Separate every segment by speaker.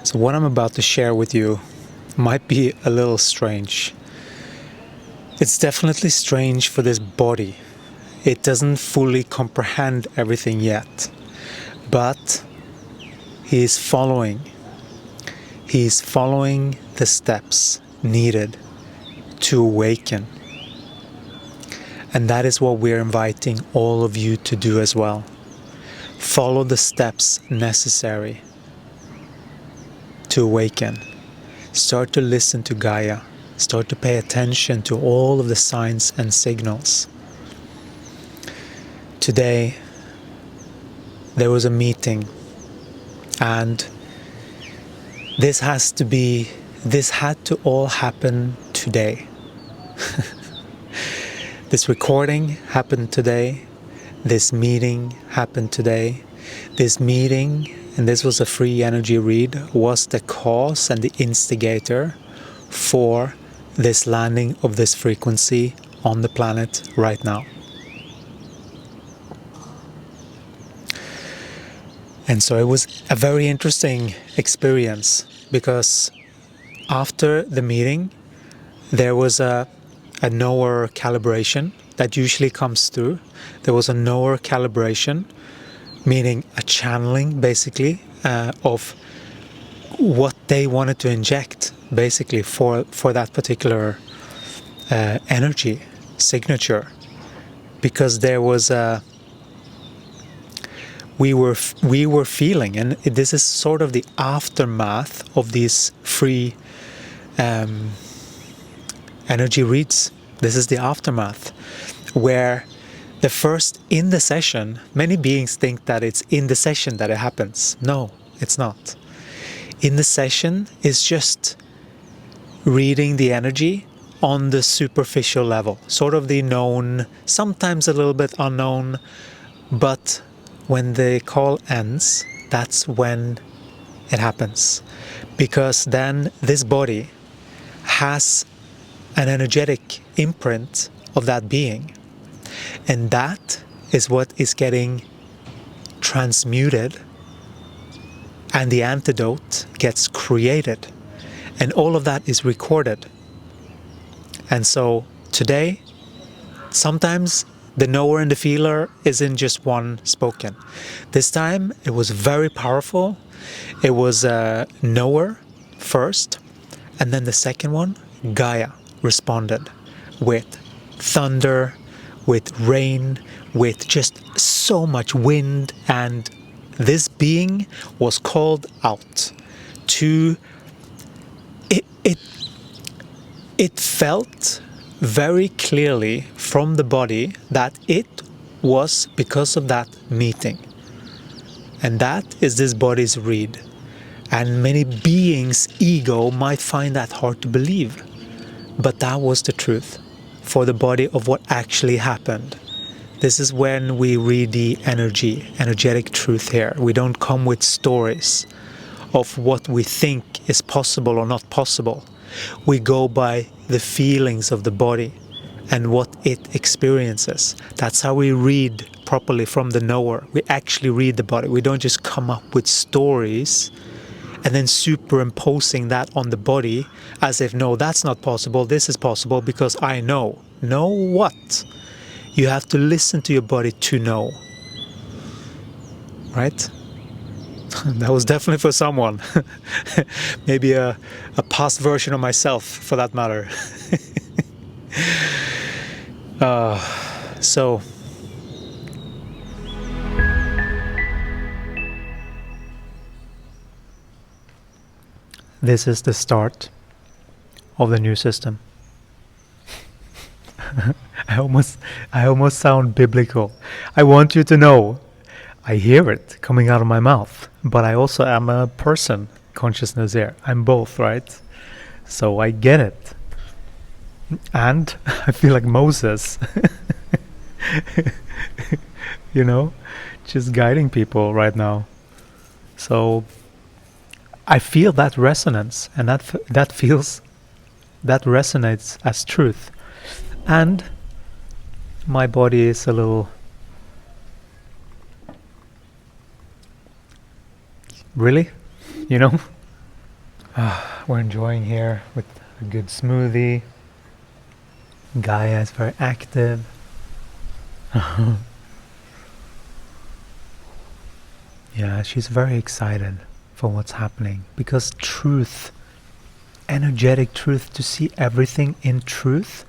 Speaker 1: So what I'm about to share with you might be a little strange. It's definitely strange for this body. It doesn't fully comprehend everything yet, but he is following the steps needed to awaken. And that is what we're inviting all of you to do as well. Follow the steps necessary to awaken. Start to listen to Gaia. Start to pay attention to all of the signs and signals. Today, there was a meeting, and this had to all happen today. This recording happened today. This meeting happened today. This meeting, and this was a free energy read, was the cause and the instigator for this landing of this frequency on the planet right now. And so it was a very interesting experience, because after the meeting there was a knower calibration that usually comes through. There was a knower calibration, meaning a channeling basically of what they wanted to inject basically for that particular energy signature, because there was a we were feeling, and this is sort of the aftermath of these free energy reads. This is the aftermath, where the first in the session, many beings think that it's in the session that it happens. No, it's not. In the session is just reading the energy on the superficial level, sort of the known, sometimes a little bit unknown, but when the call ends, that's when it happens. Because then this body has an energetic imprint of that being. And that is what is getting transmuted, and the antidote gets created. And all of that is recorded. And so today, sometimes the knower and the feeler isn't just one spoken. This time it was very powerful. It was a knower first, and then the second one, Gaia, responded with thunder, with rain, with just so much wind, and this being was called out to it felt very clearly from the body that it was because of that meeting. And that is this body's read. And many beings' ego might find that hard to believe. But that was the truth for the body of what actually happened. This is when we read the energetic truth here. We don't come with stories of what we think is possible or not possible. We go by the feelings of the body and what it experiences. That's how we read properly from the knower. We actually read the body. We don't just come up with stories and then superimposing that on the body as if, no, that's not possible, this is possible because I know. Know what? You have to listen to your body to know. Right? That was definitely for someone. Maybe a past version of myself, for that matter. So this is the start of the new system. I almost sound biblical. I want you to know, I hear it coming out of my mouth, but I also am a person, consciousness here. I'm both, right? So I get it. And I feel like Moses, you know, just guiding people right now. So I feel that resonance, and that resonates as truth. And my body is a little, really, you know, We're enjoying here with a good smoothie. Gaia is very active. Yeah, she's very excited for what's happening because truth, energetic truth, to see everything in truth,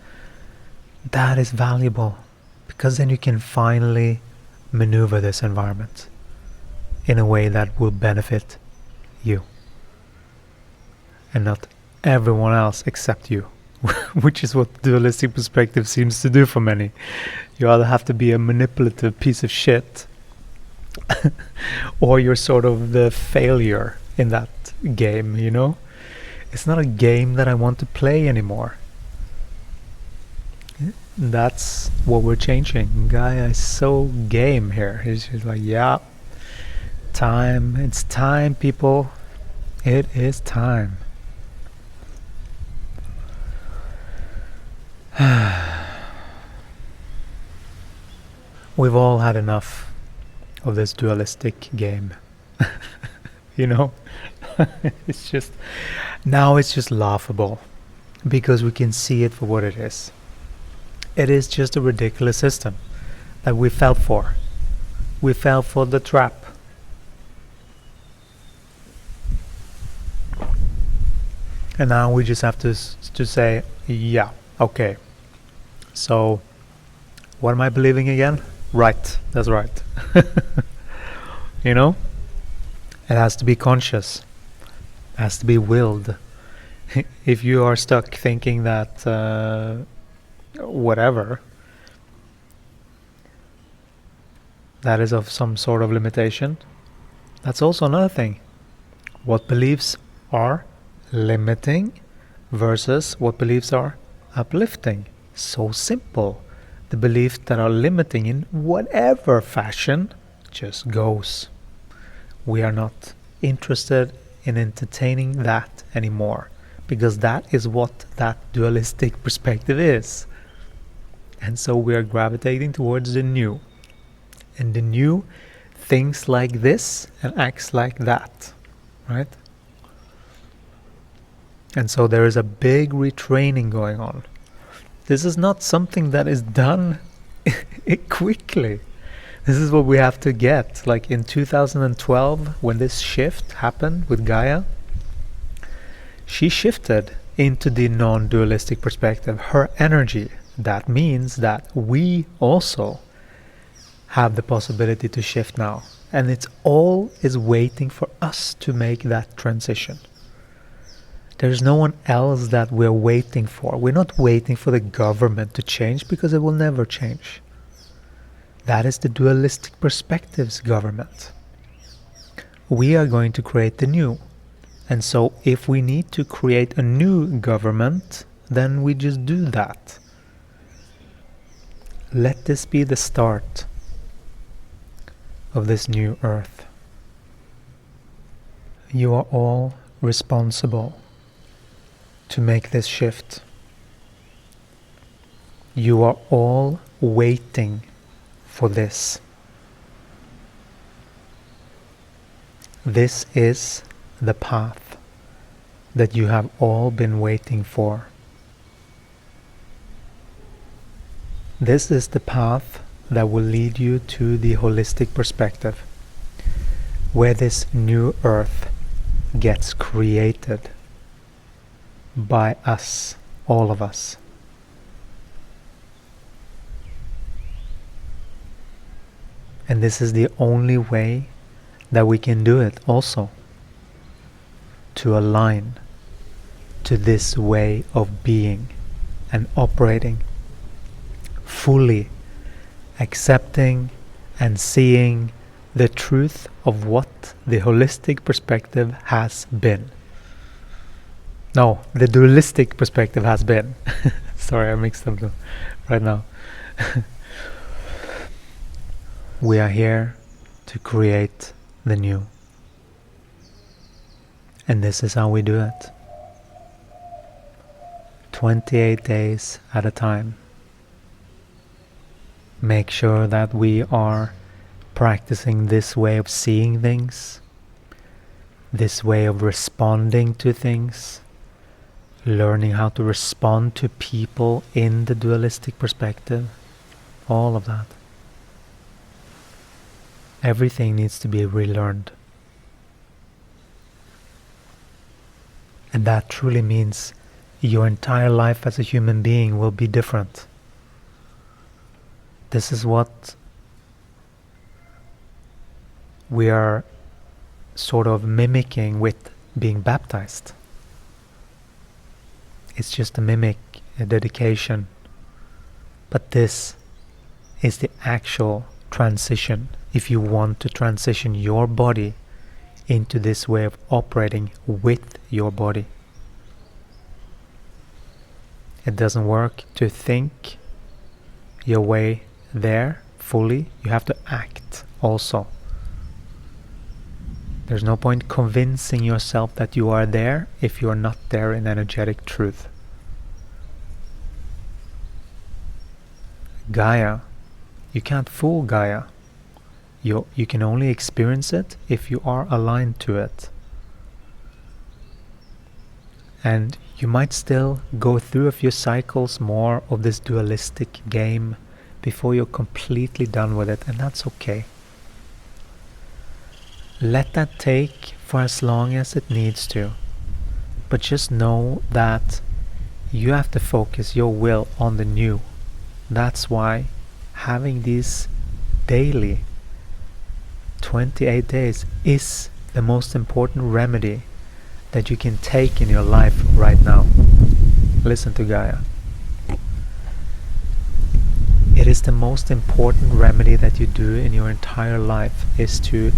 Speaker 1: that is valuable because then you can finally maneuver this environment in a way that will benefit you and not everyone else except you, which is what dualistic perspective seems to do for many. You either have to be a manipulative piece of shit or you're sort of the failure in that game, you know? It's not a game that I want to play anymore. That's what we're changing. Gaia is so game here. It's just like, yeah, time. It's time, people. It is time. We've all had enough of this dualistic game. You know? It's just, now it's just laughable because we can see it for what it is. It is just a ridiculous system that we fell for. We fell for the trap. And now we just have to say, yeah, okay. So, what am I believing again? Right, that's right. You know? It has to be conscious. It has to be willed. If you are stuck thinking that whatever, that is of some sort of limitation, that's also another thing. What beliefs are limiting versus what beliefs are uplifting. So simple. The beliefs that are limiting in whatever fashion just goes. We are not interested in entertaining that anymore because that is what that dualistic perspective is. And so we are gravitating towards the new. And the new thinks like this and acts like that, right? And so there is a big retraining going on. This is not something that is done quickly. This is what we have to get. Like in 2012, when this shift happened with Gaia, she shifted into the non-dualistic perspective, her energy. That means that we also have the possibility to shift now. And it's all is waiting for us to make that transition. There's no one else that we're waiting for. We're not waiting for the government to change because it will never change. That is the dualistic perspective's government. We are going to create the new. And so if we need to create a new government, then we just do that. Let this be the start of this new earth. You are all responsible to make this shift. You are all waiting for this. This is the path that you have all been waiting for. This is the path that will lead you to the holistic perspective, where this new earth gets created by us, all of us. And this is the only way that we can do it also, to align to this way of being and operating, fully accepting and seeing the truth of what the holistic perspective has been. No, the dualistic perspective has been. Sorry, I mixed them right now. We are here to create the new. And this is how we do it. 28 days at a time. Make sure that we are practicing this way of seeing things, this way of responding to things, learning how to respond to people in the dualistic perspective, all of that. Everything needs to be relearned. And that truly means your entire life as a human being will be different. This is what we are sort of mimicking with being baptized. It's just a mimic, a dedication. But this is the actual transition. If you want to transition your body into this way of operating with your body. It doesn't work to think your way there fully. You have to act also. There's no point convincing yourself that you are there if you are not there in energetic truth. Gaia, you can't fool Gaia. You can only experience it if you are aligned to it. And you might still go through a few cycles more of this dualistic game before you're completely done with it, and that's okay. Let that take for as long as it needs to. But just know that you have to focus your will on the new. That's why having these daily 28 days is the most important remedy that you can take in your life right now. Listen to Gaia. It is the most important remedy that you do in your entire life, is to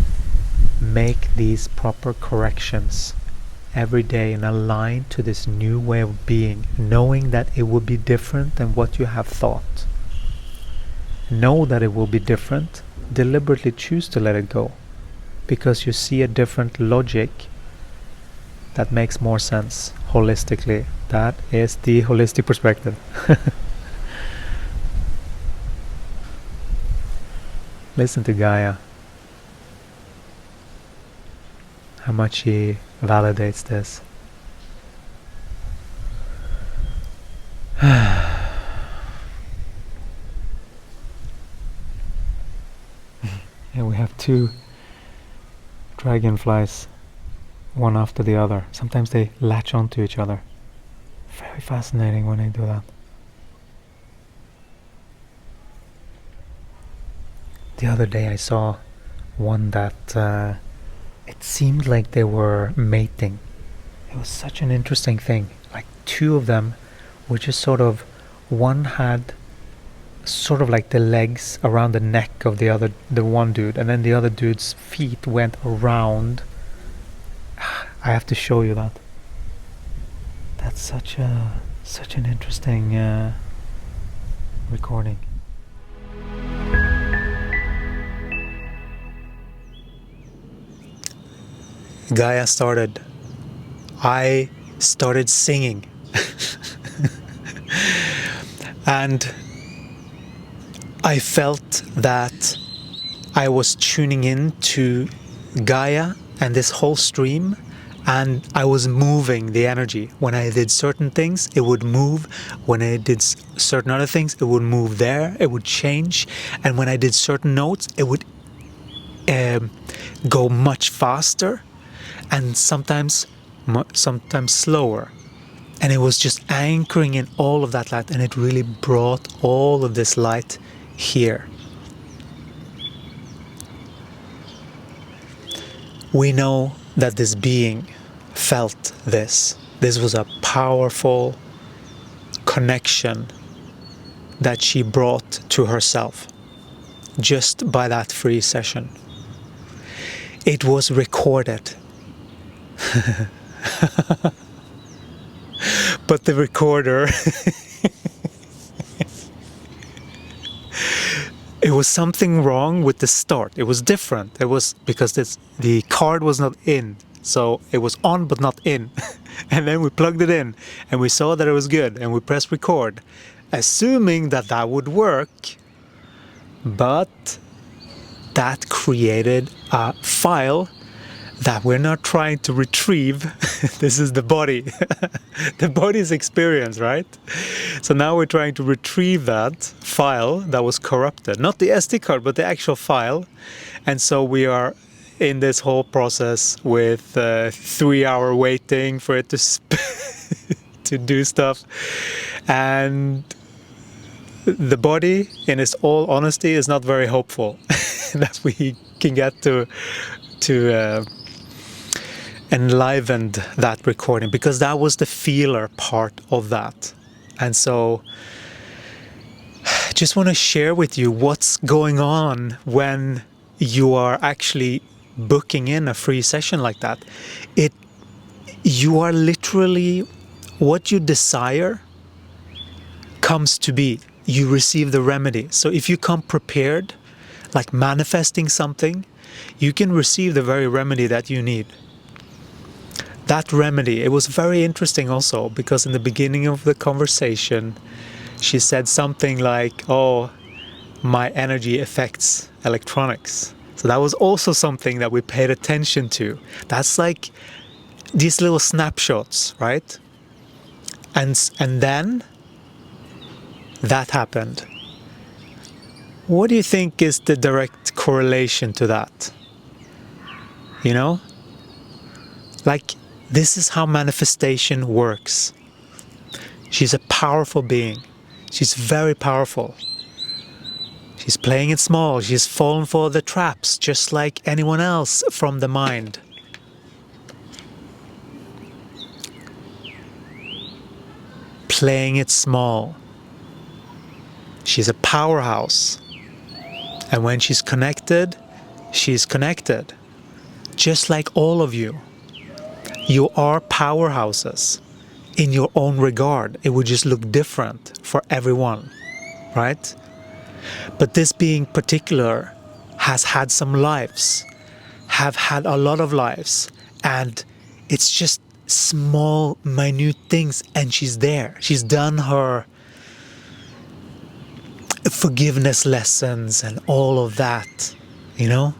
Speaker 1: make these proper corrections every day and align to this new way of being, knowing that it will be different than what you have thought. Know that it will be different. Deliberately choose to let it go, because you see a different logic that makes more sense holistically. That is the holistic perspective. Listen to Gaia. How much she validates this. And we have two dragonflies, one after the other. Sometimes they latch onto each other. Very fascinating when they do that. The other day I saw one that it seemed like they were mating. It was such an interesting thing. Like two of them were just sort of, one had sort of like the legs around the neck of the one dude, and then the other dude's feet went around. I have to show you that. That's such an interesting recording. Gaia started. I started singing. And I felt that I was tuning in to Gaia and this whole stream, and I was moving the energy. When I did certain things, it would move. When I did certain other things, it would move there, it would change. And when I did certain notes, it would go much faster, and sometimes slower. And it was just anchoring in all of that light, and it really brought all of this light here. We know that this being felt this. This was a powerful connection that she brought to herself just by that free session. It was recorded. But the recorder it was something wrong with the start. It was different. It was because the card was not in. So it was on but not in. And then we plugged it in and we saw that it was good, and we pressed record, assuming that that would work. But that created a file that we're not trying to retrieve. This is the body, the body's experience, right? So now we're trying to retrieve that file that was corrupted, not the SD card, but the actual file. And so we are in this whole process with 3-hour waiting for it to to do stuff. And the body, in its all honesty, is not very hopeful that we can get to enliven that recording, because that was the feeler part of that. And so I just want to share with you what's going on when you are actually booking in a free session like that. You are literally, what you desire comes to be. You receive the remedy. So if you come prepared, like manifesting something, you can receive the very remedy that you need. That remedy, it was very interesting also, because in the beginning of the conversation, she said something like, oh, my energy affects electronics. So that was also something that we paid attention to. That's like these little snapshots, right? And then that happened. What do you think is the direct correlation to that? You know? Like, this is how manifestation works. She's a powerful being. She's very powerful. She's playing it small. She's fallen for the traps, just like anyone else from the mind. Playing it small. She's a powerhouse. And when she's connected, just like all of you. You are powerhouses in your own regard. It would just look different for everyone, right? But this being particular has had some lives, have had a lot of lives, and it's just small, minute things, and she's there. She's done her forgiveness lessons and all of that, you know?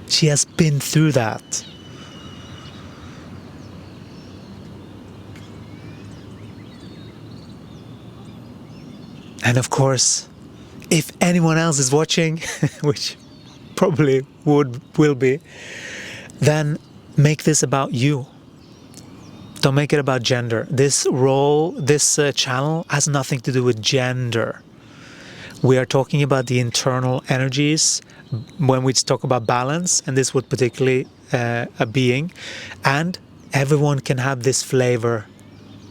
Speaker 1: She has been through that. And of course, if anyone else is watching, which probably will be, then make this about you. Don't make it about gender. This channel has nothing to do with gender. We are talking about the internal energies when we talk about balance, and this would particularly a being. And everyone can have this flavor,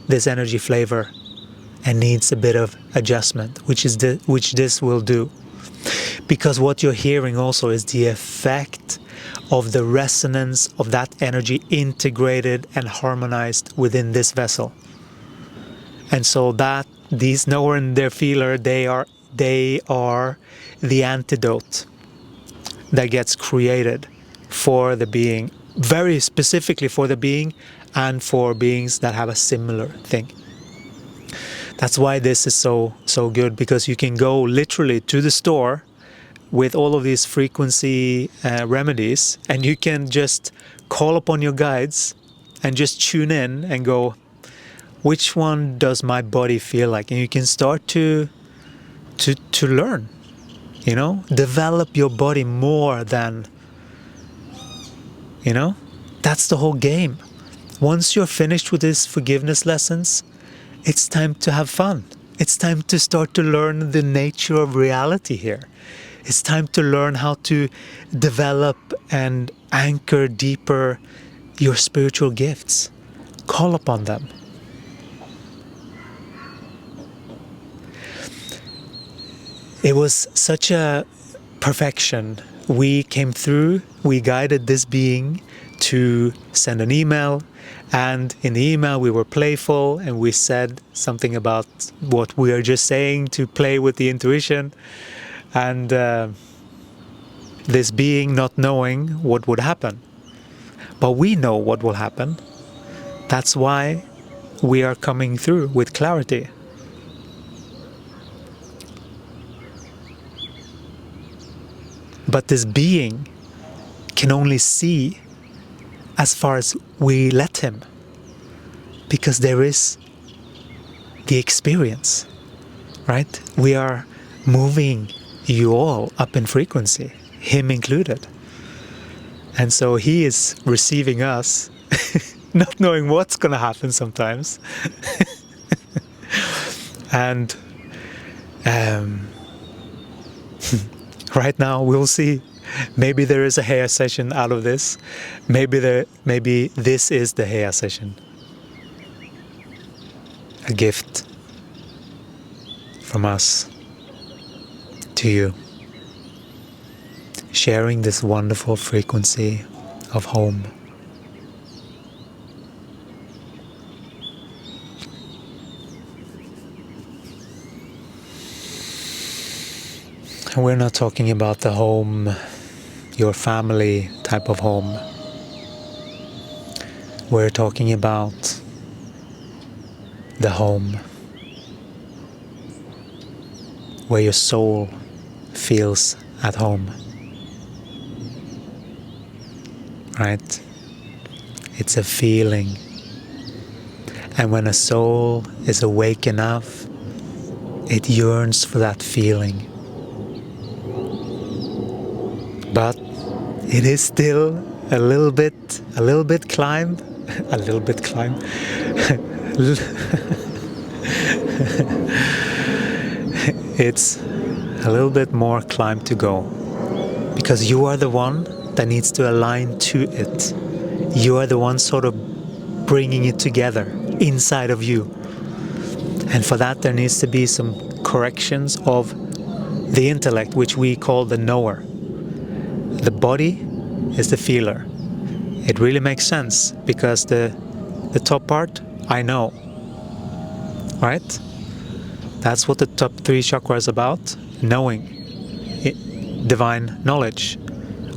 Speaker 1: this energy flavor, and needs a bit of adjustment, which this will do. Because what you're hearing also is the effect of the resonance of that energy integrated and harmonized within this vessel. And so that these knower and their feeler, they are the antidote that gets created for the being, very specifically for the being and for beings that have a similar thing. That's why this is so good, because you can go literally to the store with all of these frequency remedies, and you can just call upon your guides and just tune in and go, which one does my body feel like? And you can start to learn, you know, develop your body more than, you know, that's the whole game. Once you're finished with these forgiveness lessons, it's time to have fun. It's time to start to learn the nature of reality here. It's time to learn how to develop and anchor deeper your spiritual gifts. Call upon them. It was such a perfection. We came through, we guided this being to send an email, and in the email we were playful and we said something about what we are just saying to play with the intuition, and this being not knowing what would happen. But we know what will happen. That's why we are coming through with clarity. But this being can only see as far as we let him, because there is the experience, right? We are moving you all up in frequency, him included. And so he is receiving us, not knowing what's going to happen sometimes. And right now we'll see. Maybe there is a hair session out of this. Maybe this is the hair session. A gift from us to you, sharing this wonderful frequency of home. We're not talking about the home, your family type of home. We're talking about the home where your soul feels at home. Right? It's a feeling. And when a soul is awake enough, it yearns for that feeling. But it is still a little bit climb. A little bit climb. It's a little bit more climb to go. Because you are the one that needs to align to it. You are the one sort of bringing it together inside of you. And for that there needs to be some corrections of the intellect, which we call the knower. The body is the feeler. It really makes sense because the top part, I know. Right? That's what the top 3 chakras is about. Knowing. Divine knowledge.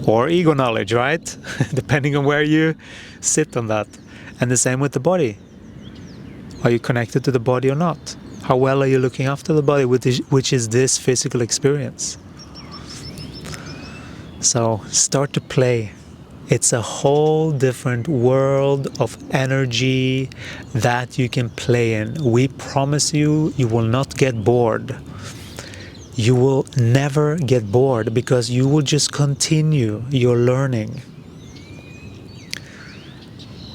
Speaker 1: Or ego knowledge, right? Depending on where you sit on that. And the same with the body. Are you connected to the body or not? How well are you looking after the body, which is this physical experience? So start to play. It's a whole different world of energy that you can play in. We promise you, you will not get bored. You will never get bored because you will just continue your learning.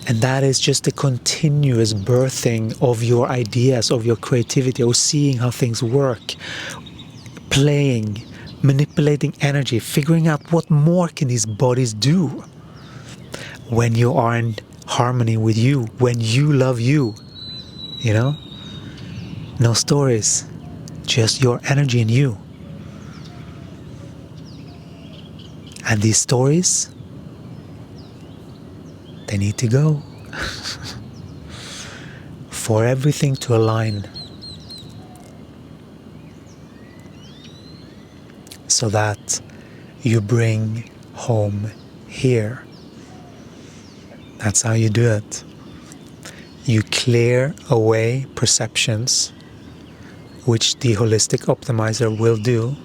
Speaker 1: And that is just a continuous birthing of your ideas, of your creativity, of seeing how things work, playing, manipulating energy, figuring out what more can these bodies do when you are in harmony with you, when you love you, you know? No stories, just your energy in you. And these stories, they need to go for everything to align, so that you bring home here. That's how you do it. You clear away perceptions, which the holistic optimizer will do.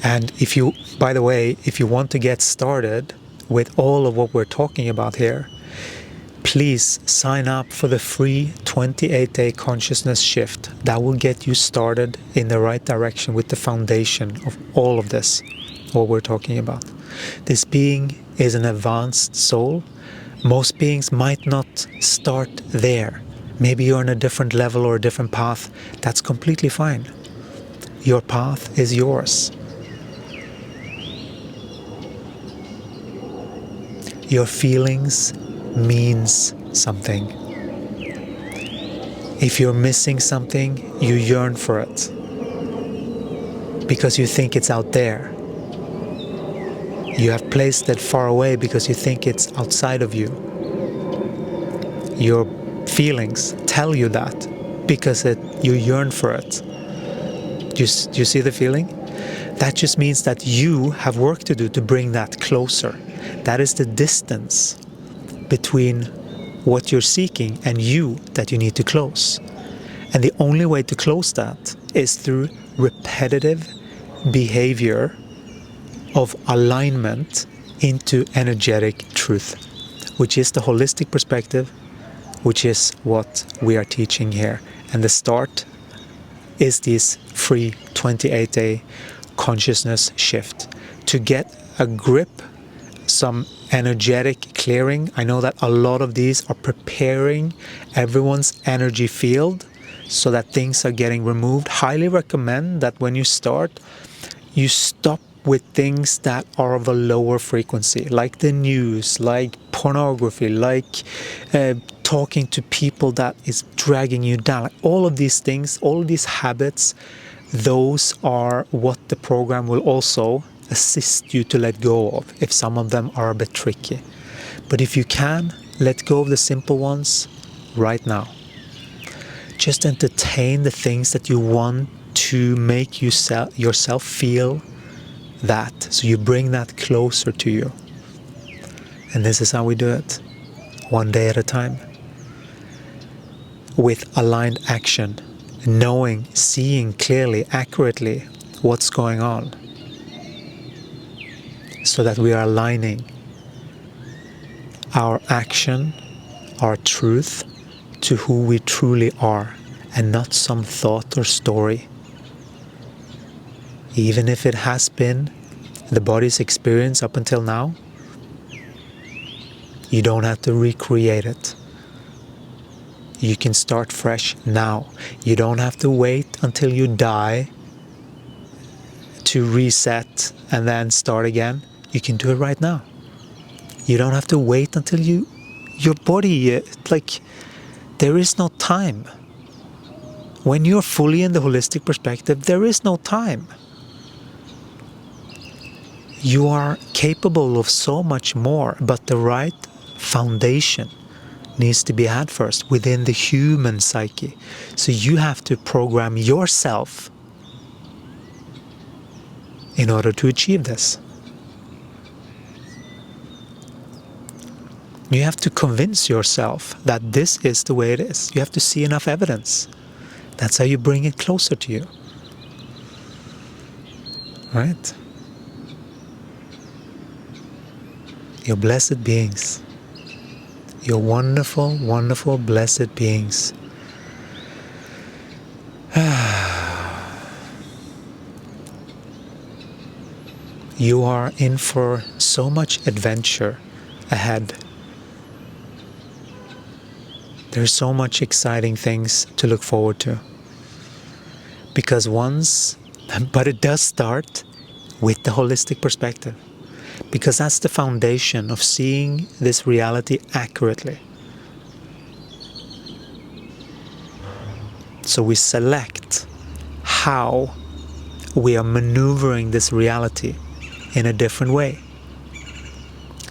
Speaker 1: And if you, by the way, if you want to get started with all of what we're talking about here, please sign up for the free 28-day consciousness shift. That will get you started in the right direction with the foundation of all of this, what we're talking about. This being is an advanced soul. Most beings might not start there. Maybe you're on a different level or a different path. That's completely fine. Your path is yours. Your feelings means something. If you're missing something, you yearn for it because you think it's out there. You have placed it far away because you think it's outside of you. Your feelings tell you that because you yearn for it. Do you see the feeling? That just means that you have work to do to bring that closer. That is the distance between what you're seeking and you that you need to close. And the only way to close that is through repetitive behavior of alignment into energetic truth, which is the holistic perspective, which is what we are teaching here. And the start is this free 28-day consciousness shift to get a grip, some energetic clearing. I know that a lot of these are preparing everyone's energy field so that things are getting removed. Highly recommend that when you start, you stop with things that are of a lower frequency, like the news, like pornography, like talking to people that is dragging you down. Like all of these things, all of these habits, those are what the program will also assist you to let go of, if some of them are a bit tricky. But if you can, let go of the simple ones right now. Just entertain the things that you want to make yourself feel that. So you bring that closer to you. And this is how we do it. One day at a time. With aligned action. Knowing, seeing clearly, accurately what's going on. So that we are aligning our action, our truth, to who we truly are, and not some thought or story. Even if it has been the body's experience up until now, you don't have to recreate it. You can start fresh now. You don't have to wait until you die to reset and then start again. You can do it right now. You don't have to wait until your body, there is no time. When you're fully in the holistic perspective, there is no time. You are capable of so much more, but the right foundation needs to be had first within the human psyche. So you have to program yourself in order to achieve this. You have to convince yourself that this is the way it is. You have to see enough evidence. That's how you bring it closer to you. Right? You're blessed beings. You're wonderful, wonderful, blessed beings. You are in for so much adventure ahead. There's so much exciting things to look forward to. But it does start with the holistic perspective. Because that's the foundation of seeing this reality accurately. So we select how we are maneuvering this reality in a different way.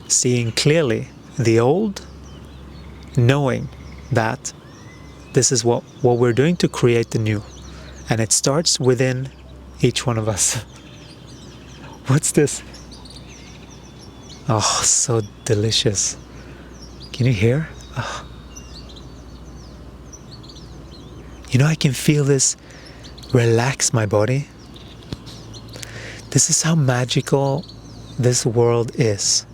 Speaker 1: Seeing clearly the old, knowing that this is what we're doing to create the new. And it starts within each one of us. What's this? Oh, so delicious. Can you hear? Oh. You know, I can feel this relax my body. This is how magical this world is.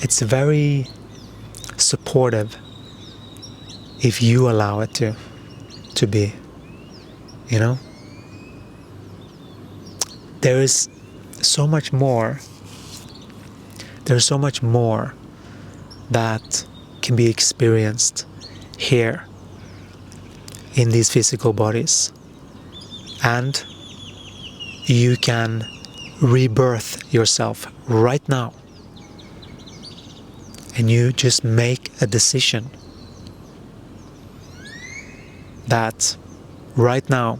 Speaker 1: It's very supportive if you allow it to be, you know? There is so much more. There's so much more that can be experienced here in these physical bodies. And you can rebirth yourself right now. And you just make a decision that right now,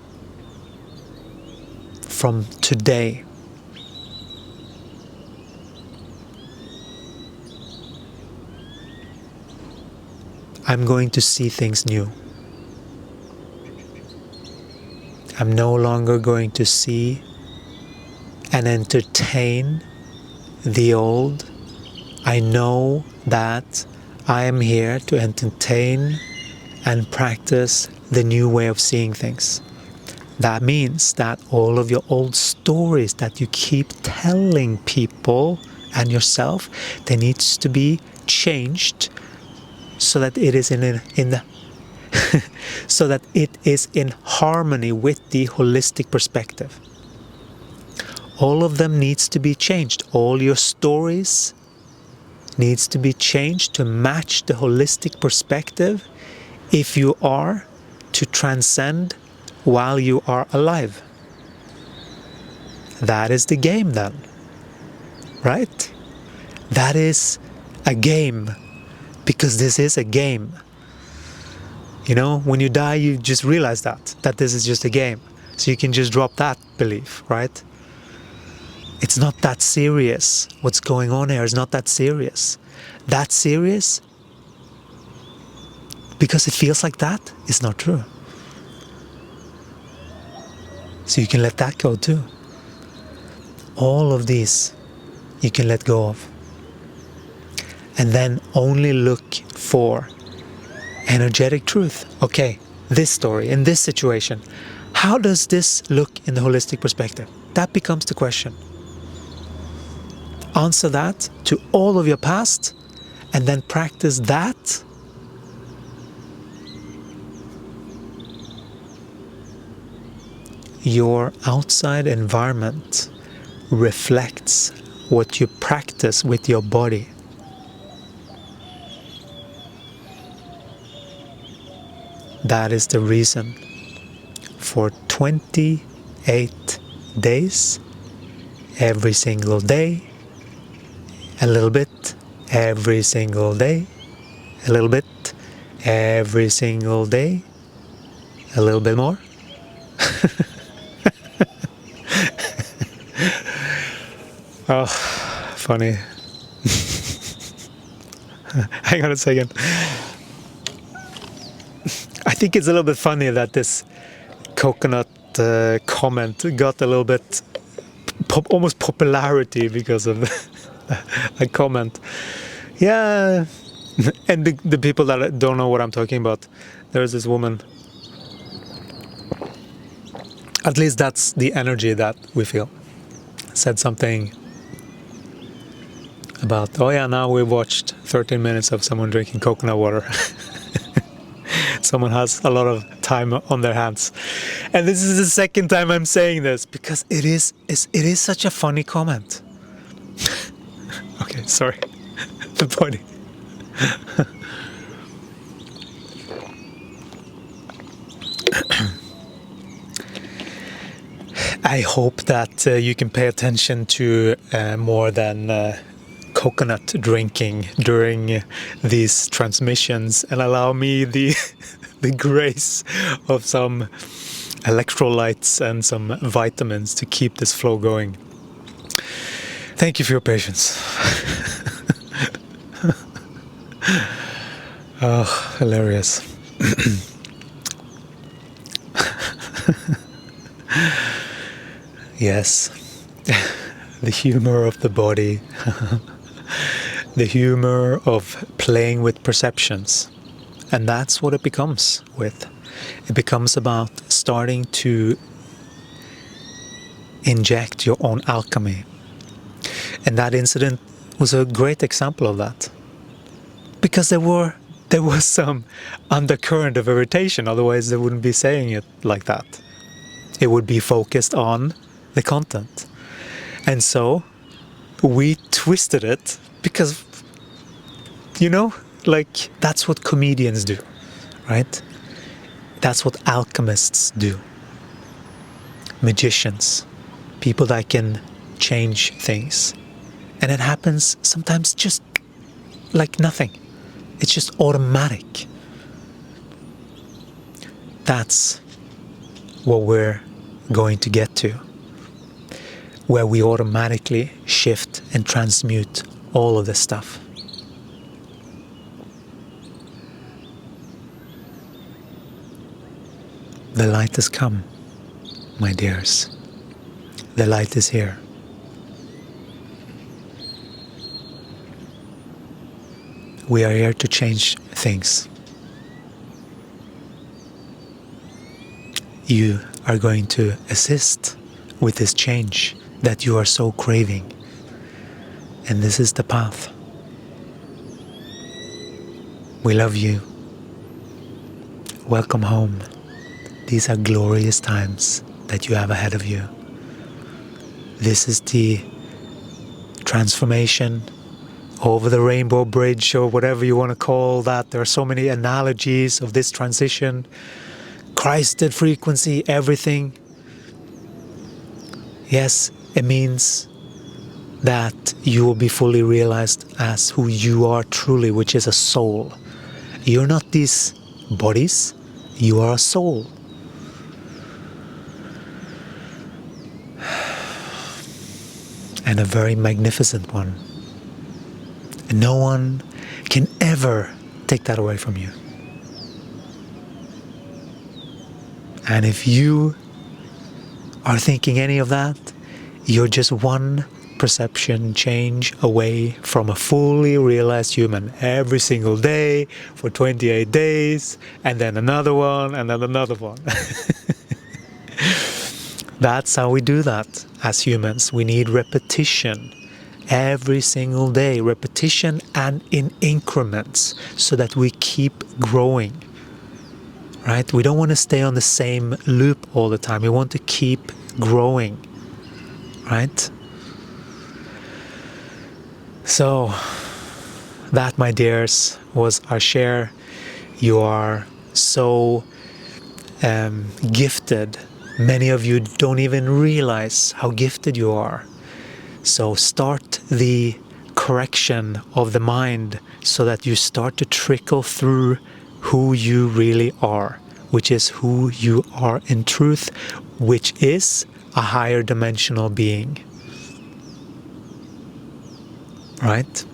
Speaker 1: from today, I'm going to see things new. I'm no longer going to see and entertain the old. I know that I am here to entertain and practice the new way of seeing things. That means that all of your old stories that you keep telling people and yourself, they needs to be changed so that it is so that it is in harmony with the holistic perspective. All of them needs to be changed. All your stories needs to be changed to match the holistic perspective if you are to transcend while you are alive. That is the game then, right? That is a game, because this is a game. You know, when you die, you just realize that this is just a game. So you can just drop that belief, right? It's not that serious. What's going on here is not that serious. That serious, because it feels like that, is not true. So you can let that go too. All of these you can let go of. And then only look for energetic truth. Okay, this story, in this situation, how does this look in the holistic perspective? That becomes the question. Answer that to all of your past, and then practice that. Your outside environment reflects what you practice with your body. That is the reason for 28 days, every single day, a little bit, every single day, a little bit, every single day, a little bit more. Oh, funny. Hang on a second. I think it's a little bit funny that this coconut comment got a little bit almost popularity because of a comment. Yeah, and the people that don't know what I'm talking about, there's this woman. At least that's the energy that we feel. Said something about, oh yeah, now we've watched 13 minutes of someone drinking coconut water. Someone has a lot of time on their hands. And this is the second time I'm saying this, because it is such a funny comment. Okay, sorry. The body. I hope that you can pay attention to more than coconut drinking during these transmissions, and allow me the grace of some electrolytes and some vitamins to keep this flow going. Thank you for your patience. Oh, hilarious. Yes, the humor of the body. The humor of playing with perceptions. And that's what it becomes with. It becomes about starting to inject your own alchemy. And that incident was a great example of that. Because there was some undercurrent of irritation, otherwise they wouldn't be saying it like that. It would be focused on the content. And so we twisted it, because, you know, like, that's what comedians do, right? That's what alchemists do. Magicians, people that can change things. And it happens sometimes just like nothing. It's just automatic. That's what we're going to get to, where we automatically shift and transmute all of this stuff. The light has come, my dears. The light is here. We are here to change things. You are going to assist with this change that you are so craving. And this is the path. We love you. Welcome home. These are glorious times that you have ahead of you. This is the transformation over the rainbow bridge, or whatever you want to call that. There are so many analogies of this transition. Christed frequency, everything. Yes, it means that you will be fully realized as who you are truly, which is a soul. You're not these bodies, you are a soul. And a very magnificent one. And no one can ever take that away from you. And if you are thinking any of that, you're just one perception change away from a fully realized human every single day for 28 days, and then another one, and then another one. That's how we do that as humans. We need repetition every single day, repetition and in increments, so that we keep growing. Right? We don't want to stay on the same loop all the time. We want to keep growing. Right? So, that, my dears, was our share. You are so gifted. Many of you don't even realize how gifted you are. So start the correction of the mind so that you start to trickle through who you really are, which is who you are in truth, which is a higher dimensional being. Right?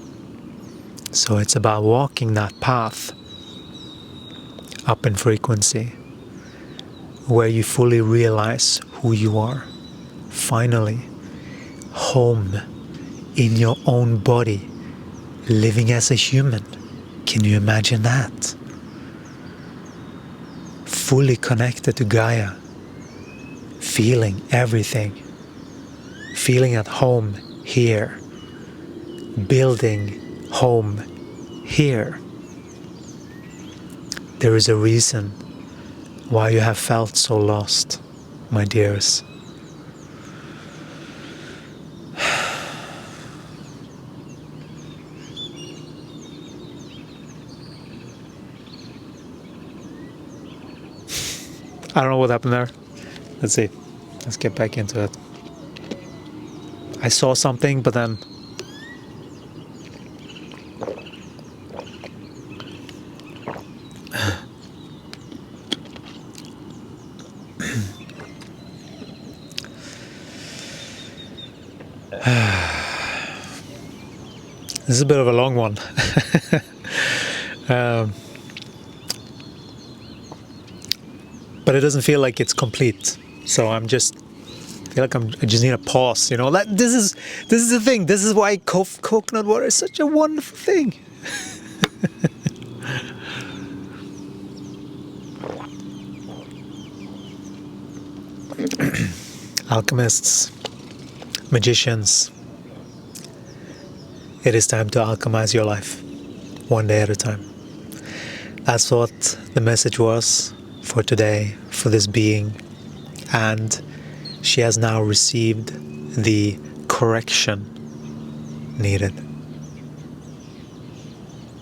Speaker 1: So it's about walking that path up in frequency, where you fully realize who you are. Finally, home in your own body, living as a human. Can you imagine that? Fully connected to Gaia, feeling everything, feeling at home here, building home here. There is a reason why you have felt so lost, my dears. I don't know what happened there. Let's see. Let's get back into it. I saw something, but then this is a bit of a long one. But it doesn't feel like it's complete. So I feel like I just need a pause, you know. This is the thing. This is why coconut water is such a wonderful thing. Alchemists, magicians, it is time to alchemize your life, one day at a time. That's what the message was for today, for this being, and she has now received the correction needed.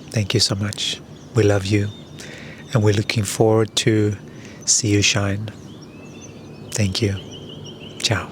Speaker 1: Thank you so much. We love you, and we're looking forward to see you shine. Thank you. Ciao.